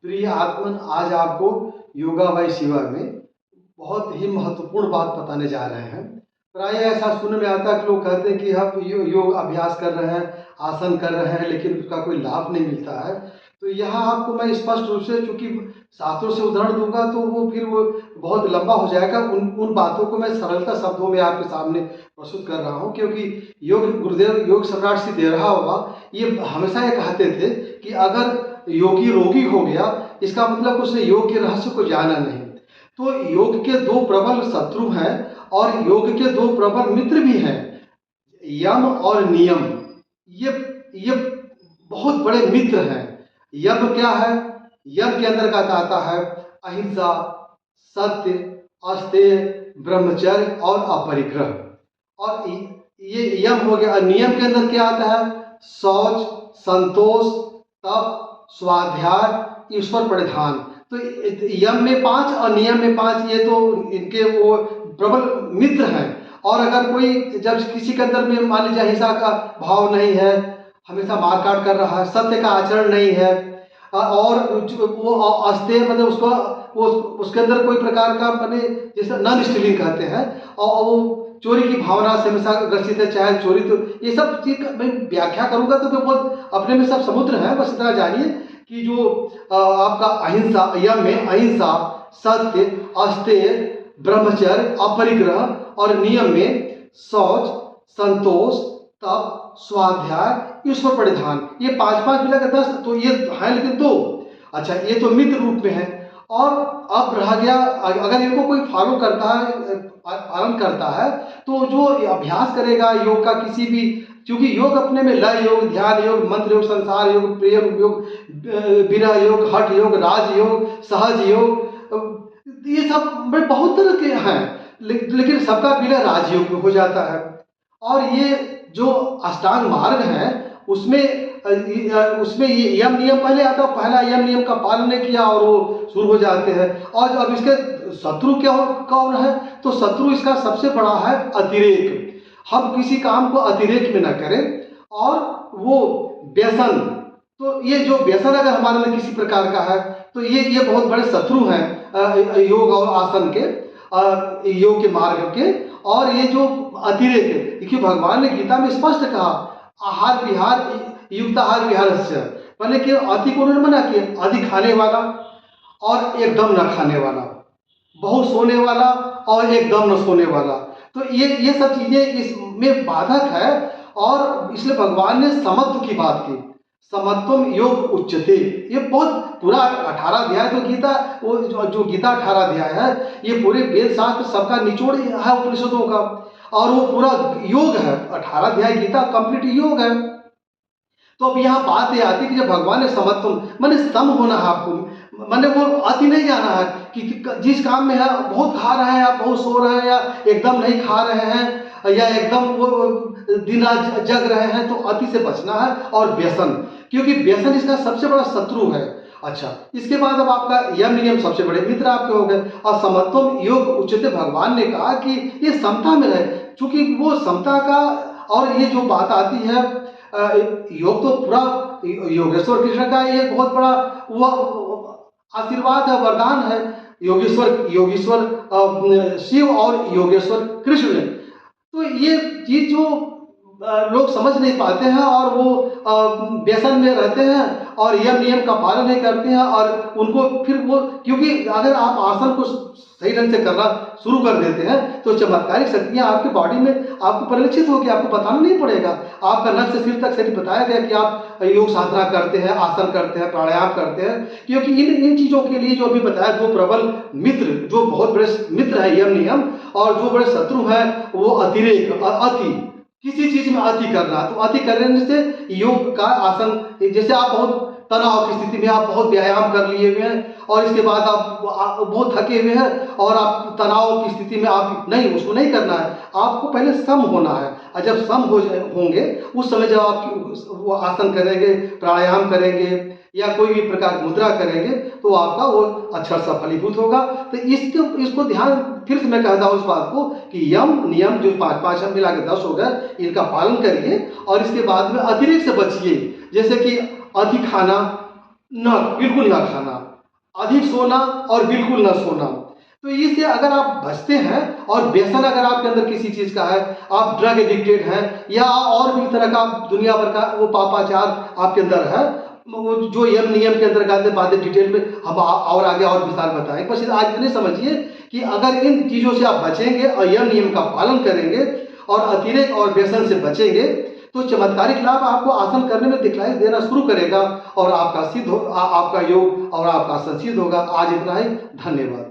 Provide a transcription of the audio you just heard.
प्रिय आत्मन, आज आपको योगा बाय शिवा में बहुत ही महत्वपूर्ण बात बताने जा रहे हैं। प्राय ऐसा सुनने में आता है कि लोग कहते हैं कि हम योग अभ्यास कर रहे हैं, आसन कर रहे हैं, लेकिन उसका कोई लाभ नहीं मिलता है। तो यहाँ आपको मैं स्पष्ट रूप से, चूँकि शास्त्रों से उदाहरण दूंगा तो वो बहुत लंबा हो जाएगा। उन बातों को मैं सरलता शब्दों में आपके सामने प्रस्तुत कर रहा हूँ, क्योंकि गुरुदेव योग सम्राट श्री देवरहा बाबा ये हमेशा ये कहते थे कि अगर योगी रोगी हो गया, इसका मतलब उसने योग के रहस्य को जाना नहीं। तो योग के दो प्रबल शत्रु हैं और योग के दो प्रबल मित्र भी हैं, यम और नियम। ये बहुत बड़े मित्र हैं। यम क्या है? यम के अंतर्गत आता है अहिंसा, सत्य, अस्तेय, ब्रह्मचर्य और अपरिग्रह। और ये यम हो गया। नियम के अंदर क्या आता है? शौच, संतोष, तप, स्वाध्याय, ईश्वर परिधान। तो यम में 5 और नियम में 5, ये तो इनके वो प्रबल मित्र हैं। और अगर कोई जब किसी के अंदर में मान लीजिए अहिंसा का भाव नहीं है, हमेशा मारकाट कर रहा है, सत्य का आचरण नहीं है, और वो अस्तेय मतलब उसके अंदर कोई प्रकार का माने जैसे नॉन स्टीलिंग कहते हैं, और वो चोरी की भावना से हमेशा ग्रसित है, चाहे चोरी। तो ये सब चीज मैं व्याख्या करूंगा तो बहुत अपने में सब समुद्र है। बस इतना जानिए कि जो आपका अहिंसा, यम में अहिंसा, सत्य, अस्तेय, ब्रह्मचर्य, अपरिग्रह, और नियम में शौच, संतोष, तप, स्वाध्याय, ईश्वर परिधान, ये 5-5 मिला के 10 तो ये है, लेकिन 2। अच्छा, ये तो मित्र रूप में है। और अब रह गया, अगर इनको कोई फॉलो करता है, पालन करता है, तो जो अभ्यास करेगा योग का किसी भी, क्योंकि योग अपने में लय योग, ध्यान योग, मंत्र योग, संसार योग, प्रेम योग, विरह योग, हठ योग, राज योग, सहज योग, ये सब बहुत तरह के हैं, लेकिन सबका विलय राजयोग में हो जाता है। और ये जो अष्टांग मार्ग है उसमें ये यम नियम पहले आता है। पहला यम नियम का पालन नहीं किया और वो शुरू हो जाते हैं। और अब इसके शत्रु कौन है? तो शत्रु इसका सबसे बड़ा है अतिरेक। हम किसी काम को अतिरेक में न करें। और वो व्यसन, तो ये जो व्यसन अगर हमारे लिए किसी प्रकार का है तो ये बहुत बड़े शत्रु हैं योग और आसन के, योग के मार्ग के। और ये जो अतिरेक है, देखिए भगवान ने गीता में स्पष्ट कहा, आहार विहार युक्त आहार विहार से, पहले कि अति को उन्होंने मना किया, अधिक खाने वाला और एकदम न खाने वाला, बहुत सोने वाला और एकदम न सोने वाला। तो ये सब चीजें इसमें बाधक है। और इसलिए भगवान ने समत्व की बात की, समत्वम योग उच्यते। ये बहुत पूरा 18 अध्याय तो गीता, वो जो गीता 18 अध्याय है, ये पूरे वेद शास्त्र सबका निचोड़ है उपनिषदों का, और वो पूरा योग है। 18 अध्याय गीता कंप्लीट योग है। तो अब यहाँ बात ये आती है कि जब भगवान ने समत्व माने सम होना है आपको, माने वो अति नहीं जाना है कि जिस काम में है बहुत खा रहे हैं, या बहुत सो रहे हैं, या एकदम नहीं खा रहे हैं, या एकदम वो दिन रात जग रहे हैं, तो अति से बचना है। और व्यसन, क्योंकि व्यसन इसका सबसे बड़ा शत्रु है। अच्छा, इसके बाद अब आपका यम नियम सबसे बड़े मित्र आपके हो गए। और समत्वम योग उच्चते, भगवान ने कहा कि ये समता में रहे, चूंकि वो समता का। और ये जो बात आती है, योग तो पूरा योगेश्वर कृष्ण का ये बहुत बड़ा वो आशीर्वाद है, वरदान है। योगेश्वर शिव और योगेश्वर कृष्ण। तो ये चीज जो लोग समझ नहीं पाते हैं, और वो व्यसन में रहते हैं और यम नियम का पालन नहीं करते हैं। और उनको फिर वो, क्योंकि अगर आप आसन को सही ढंग से करना शुरू कर देते हैं तो चमत्कारिक शक्तियां आपकी बॉडी में आपको परिलक्षित होगी, आपको बताना नहीं पड़ेगा। आपका नख से सिर तक से बताया गया कि आप योग साधना करते हैं, आसन करते हैं, प्राणायाम करते हैं, क्योंकि इन चीजों के लिए जो अभी बताया, दो प्रबल मित्र, जो बहुत बड़े मित्र है यम नियम, और जो बड़े शत्रु है वो अतिरेक और अति, किसी चीज में अति करना। तो अति करने से योग का आसन, जैसे आप बहुत तनाव की स्थिति में आप बहुत व्यायाम कर लिए हुए हैं, और इसके बाद आप बहुत थके हुए हैं, और आप तनाव की स्थिति में आप नहीं, उसको नहीं करना है। आपको पहले सम होना है, और जब सम होंगे उस समय जब आप वो आसन करेंगे, प्राणायाम करेंगे, या कोई भी प्रकार की मुद्रा करेंगे, तो आपका वो अक्षर सफलीभूत होगा। तो इसको ध्यान, फिर से मैं कहता हूँ इस बात को कि यम नियम जो 5-5 हम मिला के 10 हो गए, इनका पालन करिए। और इसके बाद में अतिरिक्त से बचिए, जैसे कि अति खाना, ना बिल्कुल ना खाना, अधिक सोना और बिल्कुल ना सोना। तो इससे अगर आप बचते हैं और व्यसन अगर आपके अंदर किसी चीज़ का है, आप ड्रग एडिक्टेड हैं या और भी तरह का दुनिया भर का वो पापाचार आपके अंदर है, वो जो यम नियम के अंदर आते बातें डिटेल में हम और आगे और विस्तार बताएं। बस आज इतने समझिए कि अगर इन चीज़ों से आप बचेंगे और यम नियम का पालन करेंगे और अतिरेक और व्यसन से बचेंगे, तो चमत्कारिक लाभ आपको आसन करने में दिखलाई देना शुरू करेगा और आपका योग और आपका आसन सिद्ध होगा। आज इतना ही, धन्यवाद।